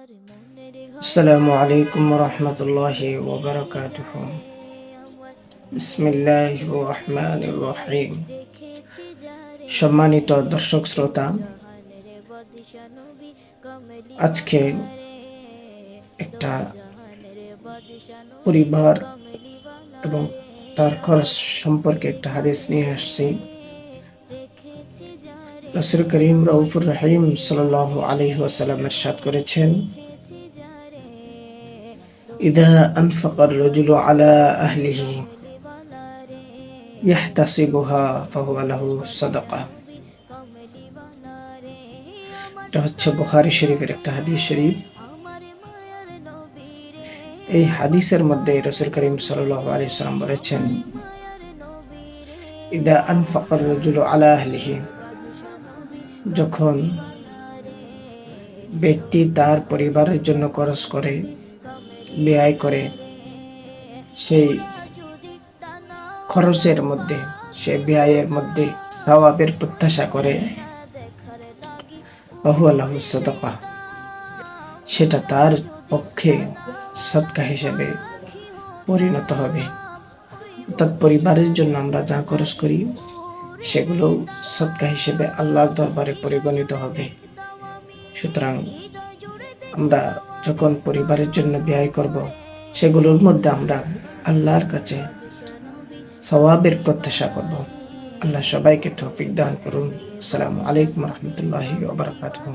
আসসালামু আলাইকুম রহমতুল্লাহি ওয়া বারাকাতুহু। বিসমিল্লাহির রহমানির রহিম। সম্মানিত দর্শক শ্রোতা, আজকে একটা পরিবার এবং তার খরচ সম্পর্কে একটা হাদিস নিয়ে আসছি। রাসূল করিম রউফুর রহিম সাল্লাল্লাহু আলাইহি ওয়াসাল্লাম ইরশাদ করেছেন, ইযা আনফাকার রাজুলু আলা আহলিহি ইয়াহতাসিবুহা ফাহুয়া লাহু সাদাকা। এটা হচ্ছে বুখারী শরীফের একটা হাদিস শরীফ। এই হাদিসের মধ্যে রাসূল করিম সাল্লাল্লাহু আলাইহি ওয়াসাল্লাম বলেছেন, ইযা আনফাকার রাজুলু আলা আহলিহি, যখন ব্যক্তি তার পরিবারের জন্য খরচ করে, ব্যয় করে, সেই খরচের মধ্যে, সে ব্যয়ের মধ্যে সওয়াবের প্রত্যাশা করে, ফাহুয়া লাহু সাদাকা, সেটা তার পক্ষে সদকা হিসেবে পরিণত হবে। অর্থাৎ পরিবারের জন্য আমরা যা খরচ করি সেগুলো সদকা হিসেবে আল্লাহর দরবারে পরিগণিত হবে। সুতরাং আমরা যখন পরিবারের জন্য ব্যয় করব, সেগুলোর মধ্যে আমরা আল্লাহর কাছে সওয়াবের প্রত্যাশা করব। আল্লাহ সবাইকে তৌফিক দান করুন। আসসালামু আলাইকুম রহমতুল্লাহি ওয়া বারাকাতুহু।